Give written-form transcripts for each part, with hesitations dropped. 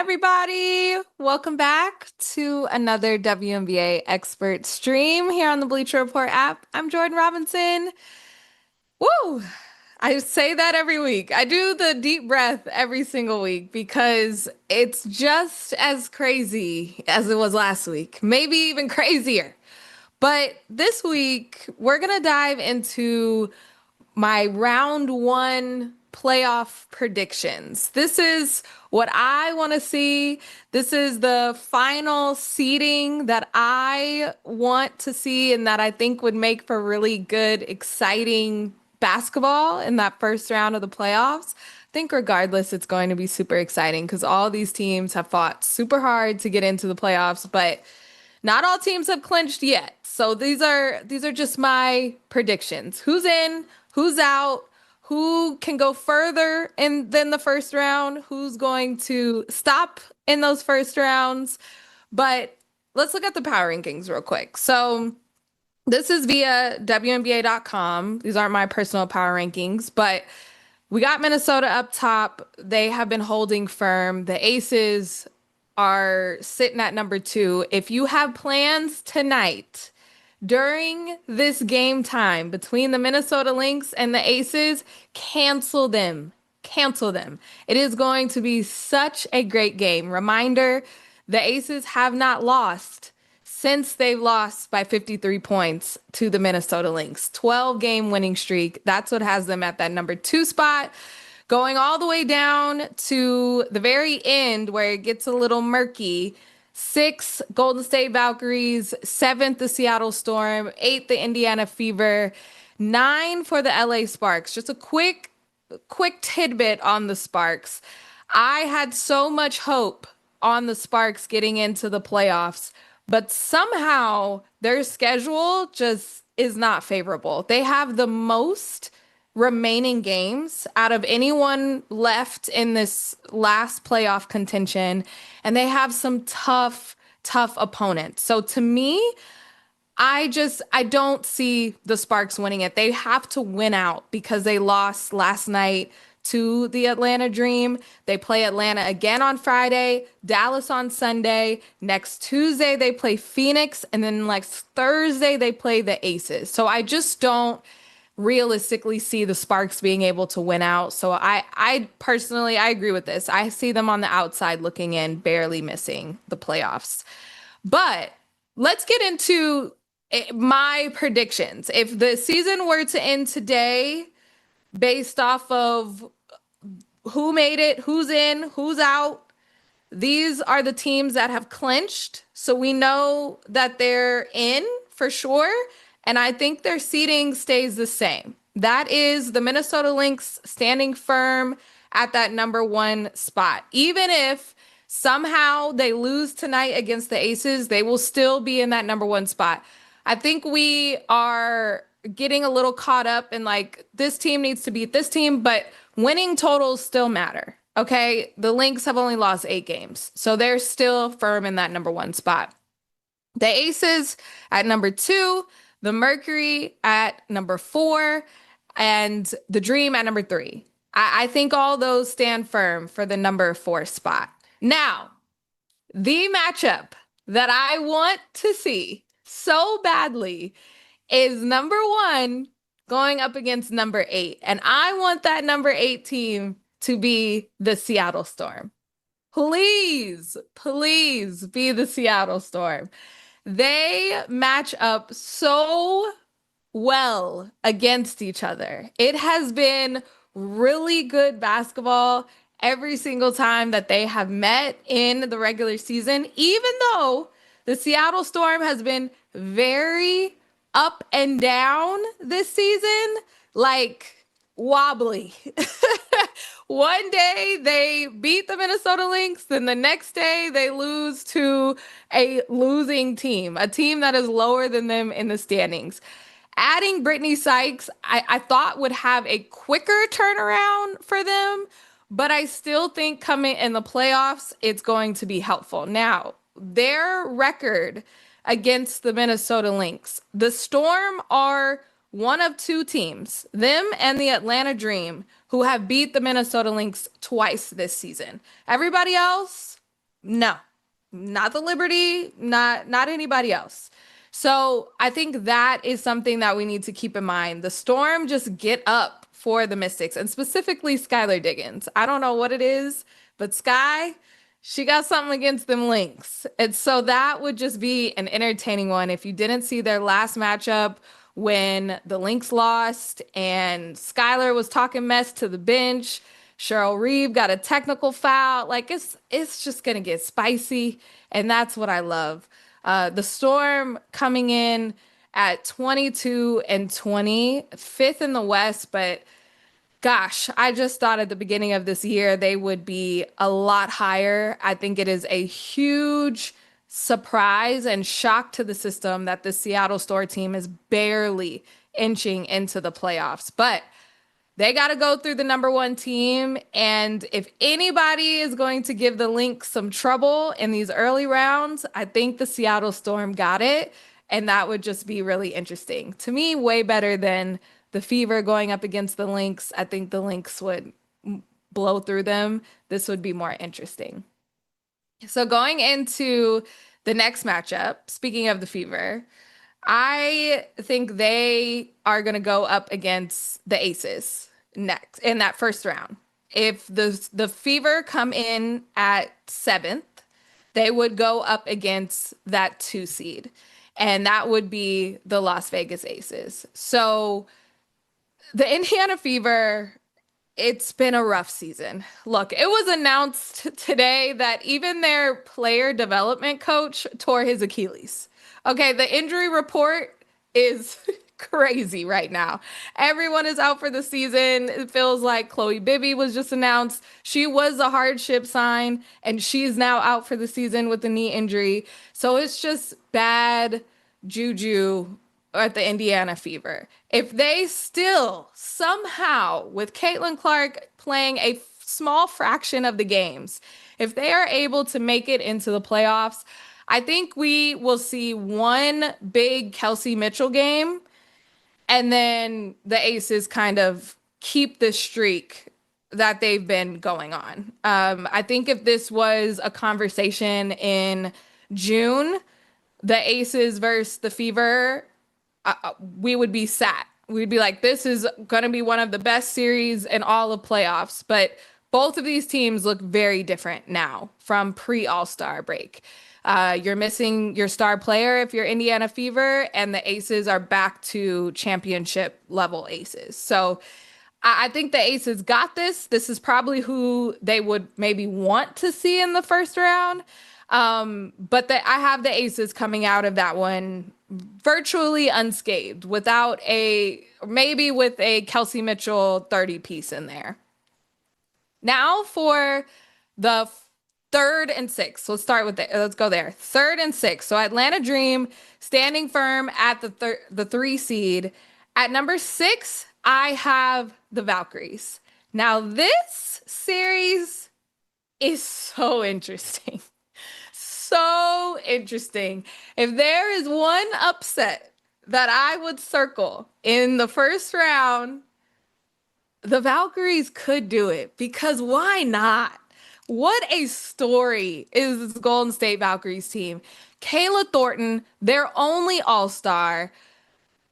everybody. Welcome back to another WNBA expert stream here on the Bleacher Report app. I'm Jordan Robinson. Woo! I say that every week. I do the deep breath every single week because it's just as crazy as it was last week, maybe even crazier. But this week, we're going to dive into my round one playoff predictions. This is what I want to see. This is the final seeding that I want to see and that I think would make for really good, exciting basketball in that first round of the playoffs. I think regardless, it's going to be super exciting because all these teams have fought super hard to get into the playoffs, but not all teams have clinched yet. So these are just my predictions. Who's in, who's out, who can go further in than the first round, who's going to stop in those first rounds. But let's look at the power rankings real quick. So this is via WNBA.com. These aren't my personal power rankings, but we got Minnesota up top. They have been holding firm. The Aces are sitting at number two. If you have plans tonight during this game time between the Minnesota Lynx and the Aces, cancel them. Cancel them. It is going to be such a great game. Reminder, the Aces have not lost since they've lost by 53 points to the Minnesota Lynx. 12-game winning streak. That's what has them at that number two spot. Going all the way down to the very end where it gets a little murky. 6, Golden State Valkyries. 7th, the Seattle Storm. 8th, the Indiana Fever. 9 for the LA Sparks. Just a quick tidbit on the Sparks. I had so much hope on the Sparks getting into the playoffs, but somehow their schedule just is not favorable. They have the most remaining games out of anyone left in this last playoff contention, and they have some tough opponents. So to me, I don't see the Sparks winning it. They have to win out because they lost last night to the Atlanta Dream. They play Atlanta again on Friday, Dallas on Sunday. Next Tuesday, they play Phoenix. And then next Thursday, they play the Aces. So I just don't realistically see the Sparks being able to win out. So I personally, I agree with this. I see them on the outside looking in, barely missing the playoffs. But let's get into my predictions. If the season were to end today based off of who made it, who's in, who's out, these are the teams that have clinched. So we know that they're in for sure. And I think their seeding stays the same. That is the Minnesota Lynx standing firm at that number one spot. Even if somehow they lose tonight against the Aces, they will still be in that number one spot. I think we are getting a little caught up in like, this team needs to beat this team, but winning totals still matter. Okay. The Lynx have only lost 8 games, so they're still firm in that number one spot. The Aces at number 2, the Mercury at number 4, and the Dream at number 3. I think all those stand firm for the number 4 spot. Now, the matchup that I want to see so badly is number 1 going up against number 8. And I want that number 8 team to be the Seattle Storm. Please, please be the Seattle Storm. They match up so well against each other. It has been really good basketball every single time that they have met in the regular season, even though the Seattle Storm has been very up and down this season, like wobbly. One day they beat the Minnesota Lynx, then the next day they lose to a losing team, a team that is lower than them in the standings. Adding Brittany Sykes, I thought would have a quicker turnaround for them, but I still think coming in the playoffs, it's going to be helpful. Now, their record against the Minnesota Lynx, the Storm are one of 2 teams, them and the Atlanta Dream, who have beat the Minnesota Lynx twice this season. Everybody else, No, not the Liberty, not anybody else. So I think that is something that we need to keep in mind. The Storm just get up for the Mystics and specifically Skylar Diggins. I don't know what it is, but Sky, she got something against them Lynx. And so that would just be an entertaining one. If you didn't see their last matchup when the Lynx lost and Skylar was talking mess to the bench, Cheryl Reeve got a technical foul. Like it's just gonna get spicy, and that's what I love. The Storm coming in at 22 and 20, fifth in the West, but gosh, I just thought at the beginning of this year they would be a lot higher. I think it is a huge surprise and shock to the system that the Seattle Storm team is barely inching into the playoffs. But they got to go through the number one team. And if anybody is going to give the Lynx some trouble in these early rounds, I think the Seattle Storm got it. And that would just be really interesting. To me, way better than the Fever going up against the Lynx. I think the Lynx would blow through them. This would be more interesting. So going into the next matchup, speaking of the Fever, I think they are going to go up against the Aces next in that first round. If the Fever come in at seventh, they would go up against that two seed, and that would be the Las Vegas Aces. So the Indiana Fever, it's been a rough season. Look, it was announced today that even their player development coach tore his Achilles. Okay, the injury report is crazy right now. Everyone is out for the season. It feels like Chloe Bibby was just announced. She was a hardship sign, and she's now out for the season with a knee injury. So it's just bad juju at the Indiana Fever. If they still somehow, with Caitlin Clark playing a small fraction of the games, if they are able to make it into the playoffs, I think we will see one big Kelsey Mitchell game, and then the Aces kind of keep the streak that they've been going on. I think if this was a conversation in June, the Aces versus the Fever, we would be sat. We'd be like, this is going to be one of the best series in all of playoffs. But both of these teams look very different now from pre All-Star break. You're missing your star player if you're Indiana Fever, and the Aces are back to championship level Aces. So I think the Aces got this. This is probably who they would maybe want to see in the first round. I have the Aces coming out of that one virtually unscathed, without maybe with a Kelsey Mitchell 30 piece in there. Now for the third and sixth. Let's go there. Third and sixth. So Atlanta Dream standing firm at the three seed. At number six, I have the Valkyries. Now this series is so interesting. So interesting. If there is one upset that I would circle in the first round, the Valkyries could do it, because why not? What a story is this Golden State Valkyries team. Kayla Thornton, their only all-star,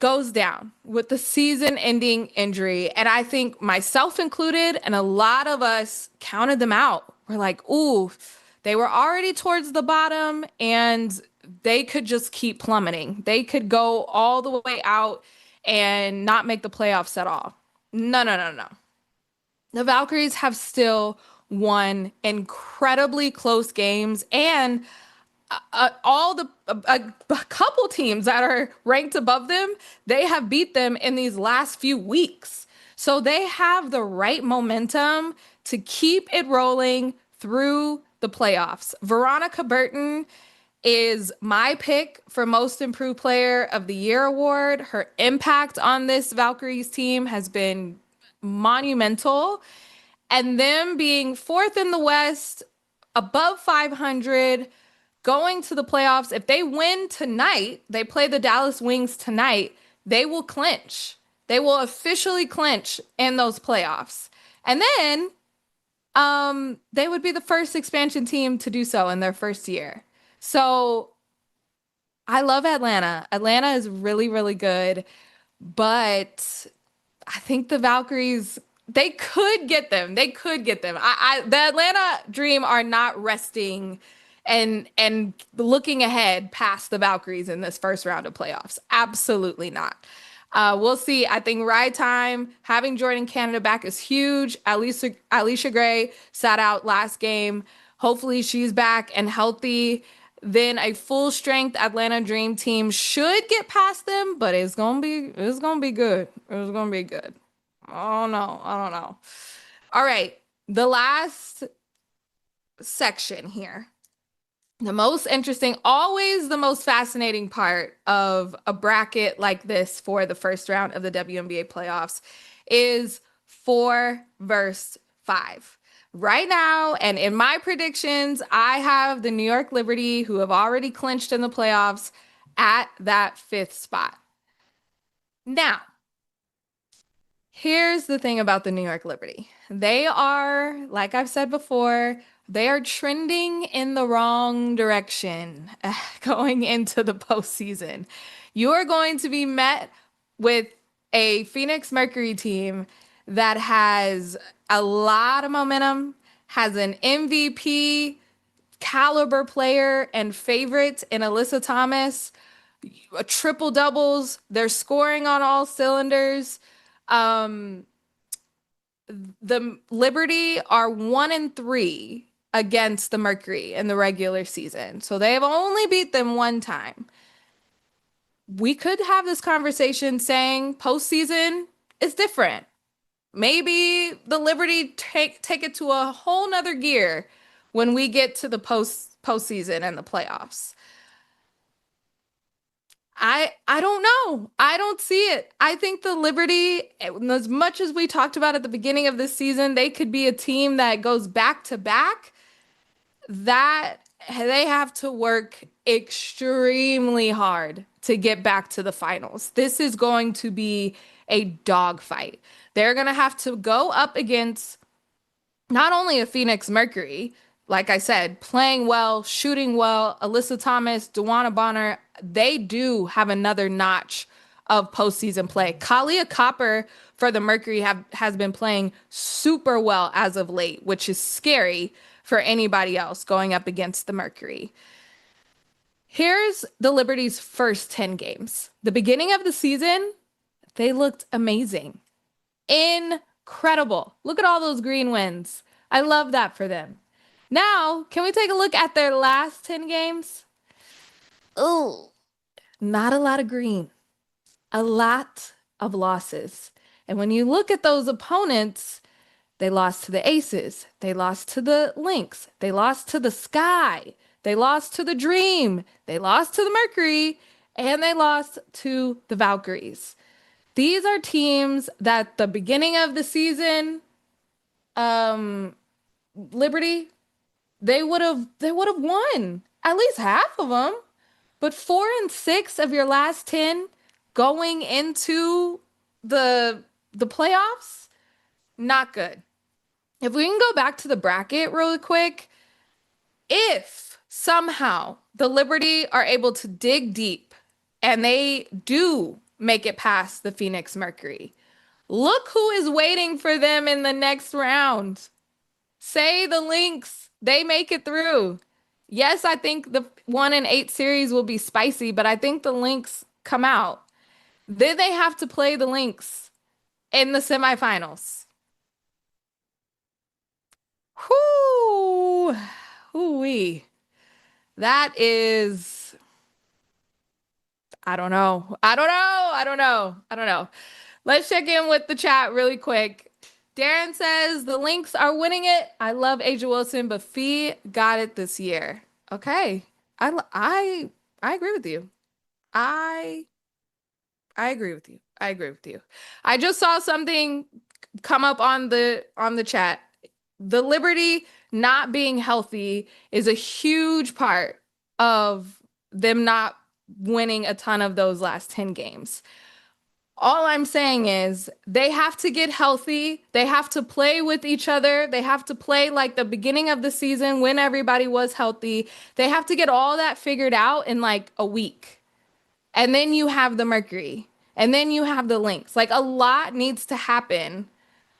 goes down with the season-ending injury. And I think myself included, and a lot of us counted them out. We're like, ooh, they were already towards the bottom, and they could just keep plummeting. They could go all the way out and not make the playoffs at all. No, no, no, no. The Valkyries have still won incredibly close games, and a couple teams that are ranked above them, they have beat them in these last few weeks. So they have the right momentum to keep it rolling through the playoffs. Veronica Burton is my pick for Most Improved Player of the Year award. Her impact on this Valkyries team has been monumental. And them being fourth in the West, above 500, going to the playoffs. If they win tonight, they play the Dallas Wings tonight, they will clinch. They will officially clinch in those playoffs. And then They would be the first expansion team to do so in their first year. So I love Atlanta. Atlanta is really, really good, but I think the Valkyries, they could get them. They could get them. The Atlanta Dream are not resting and looking ahead past the Valkyries in this first round of playoffs. Absolutely not. We'll see. I think ride time, having Jordan Canada back is huge. Alicia Gray sat out last game. Hopefully she's back and healthy. Then a full strength Atlanta Dream team should get past them, but it's gonna be good. It's gonna be good. Oh no, I don't know. All right, the last section here. The most interesting, always the most fascinating part of a bracket like this for the first round of the WNBA playoffs is 4 versus 5. Right now, and in my predictions, I have the New York Liberty, who have already clinched in the playoffs, at that fifth spot. Now, here's the thing about the New York Liberty. They are, like I've said before, they are trending in the wrong direction going into the postseason. You are going to be met with a Phoenix Mercury team that has a lot of momentum, has an MVP caliber player and favorite in Alyssa Thomas, triple doubles. They're scoring on all cylinders. Um, the Liberty are 1-3 against the Mercury in the regular season. So they have only beat them one time. We could have this conversation saying postseason is different. Maybe the Liberty take it to a whole nother gear when we get to the postseason and the playoffs. I don't know. I don't see it. I think the Liberty, as much as we talked about at the beginning of this season, they could be a team that goes back to back. That they have to work extremely hard to get back to the finals. This is going to be a dogfight. They're going to have to go up against not only a Phoenix Mercury, like I said, playing well, shooting well, Alyssa Thomas, Dewana Bonner, they do have another notch of postseason play. Kalia Copper for the Mercury has been playing super well as of late, which is scary for anybody else going up against the Mercury. Here's the Liberty's first 10 games. The beginning of the season, they looked amazing. Incredible. Look at all those green wins. I love that for them. Now, can we take a look at their last 10 games? Oh, not a lot of green, a lot of losses. And when you look at those opponents, they lost to the Aces, they lost to the Lynx, they lost to the Sky, they lost to the Dream, they lost to the Mercury, and they lost to the Valkyries. These are teams that the beginning of the season, Liberty, they would have won at least half of them. But 4-6 of your last 10 going into the playoffs, not good. If we can go back to the bracket really quick, if somehow the Liberty are able to dig deep and they do make it past the Phoenix Mercury, look who is waiting for them in the next round. Say the Lynx, they make it through. Yes, I think the 1-8 series will be spicy, but I think the Lynx come out. Then they have to play the Lynx in the semifinals. Whoo! Whoo-wee. That is, I don't know. I don't know. I don't know. I don't know. Let's check in with the chat really quick. Darren says the Lynx are winning it. I love Asia Wilson, but Fee got it this year. Okay. I agree with you. I I agree with you. I agree with you. I just saw something come up on the chat. The Liberty not being healthy is a huge part of them not winning a ton of those last 10 games. All I'm saying is they have to get healthy. They have to play with each other. They have to play like the beginning of the season when everybody was healthy. They have to get all that figured out in like a week. And then you have the Mercury. And then you have the Lynx. Like a lot needs to happen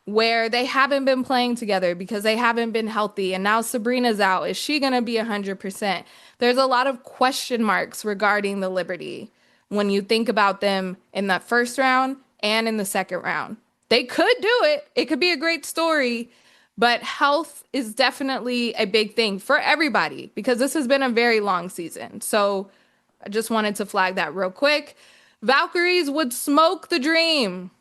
where they haven't been playing together because they haven't been healthy. And now Sabrina's out. Is she going to be 100%? There's a lot of question marks regarding the Liberty when you think about them in that first round and in the second round. They could do it, it could be a great story, but health is definitely a big thing for everybody because this has been a very long season. So I just wanted to flag that real quick. Valkyries would smoke the dream.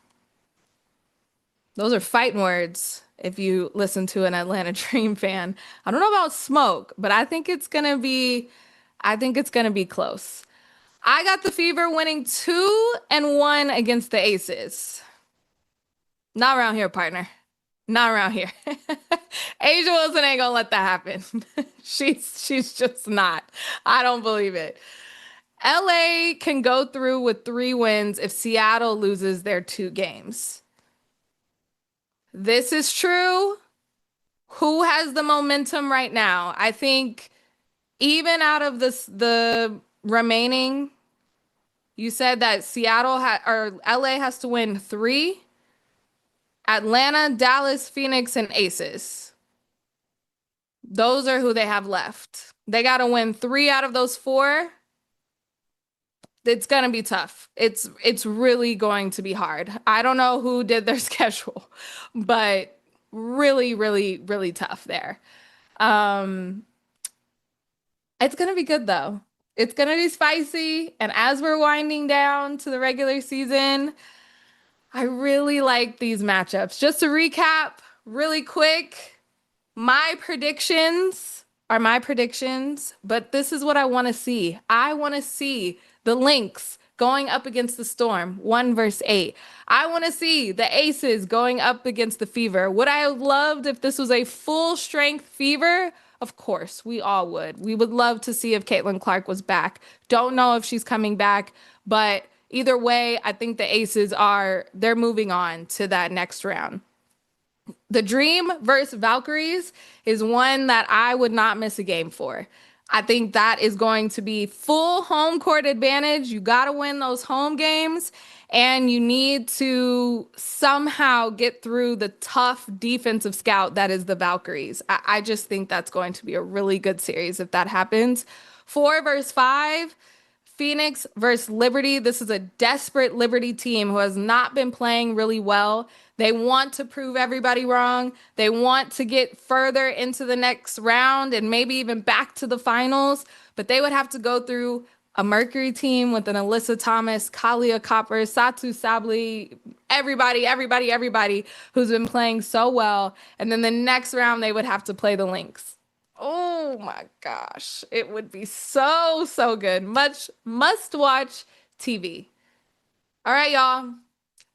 Those are fighting words if you listen to an Atlanta Dream fan. I don't know about smoke, but I think it's gonna be close. I got the Fever winning 2-1 against the Aces. Not around here, partner. Not around here. Asia Wilson ain't gonna let that happen. She's just not. I don't believe it. LA can go through with 3 wins if Seattle loses their 2 games. This is true. Who has the momentum right now? I think even out of the remaining, you said that or LA has to win 3. Atlanta, Dallas, Phoenix, and Aces. Those are who they have left. They got to win 3 out of those 4. It's gonna be tough. It's really going to be hard. I don't know who did their schedule, but really, really, really tough there. Um, it's gonna be good though. It's gonna be spicy, and as we're winding down to the regular season, I really like these matchups. Just to recap really quick, my predictions are my predictions, but this is what I want to see. I want to see the Lynx going up against the Storm, 1 versus 8. I want to see the Aces going up against the Fever. Would I have loved if this was a full strength Fever? Of course, we all would. We would love to see if Caitlin Clark was back. Don't know if she's coming back, but either way, I think the Aces they're moving on to that next round. The Dream versus Valkyries is one that I would not miss a game for. I think that is going to be full home court advantage. You got to win those home games, and you need to somehow get through the tough defensive scout that is the Valkyries. I just think that's going to be a really good series if that happens. 4 versus 5. Phoenix versus Liberty. This is a desperate Liberty team who has not been playing really well. They want to prove everybody wrong. They want to get further into the next round and maybe even back to the finals, but they would have to go through a Mercury team with an Alyssa Thomas, Kalia Copper, Satu Sabli, everybody who's been playing so well. And then the next round, they would have to play the Lynx. Oh my gosh. It would be so, so good. Much must watch TV. All right, y'all.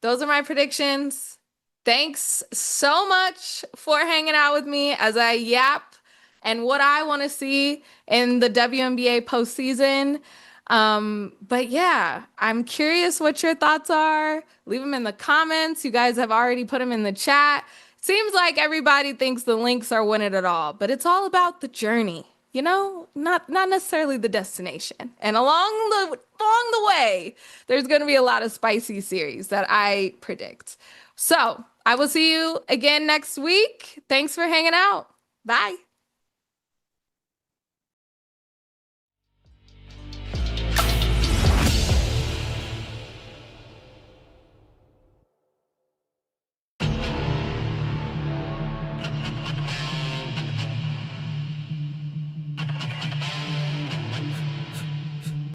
Those are my predictions. Thanks so much for hanging out with me as I yap and what I want to see in the WNBA postseason. But yeah, I'm curious what your thoughts are. Leave them in the comments. You guys have already put them in the chat. Seems like everybody thinks the Lynx are winning it all, but it's all about the journey, not necessarily the destination. And along the way, there's going to be a lot of spicy series that I predict. So I will see you again next week. Thanks for hanging out. Bye.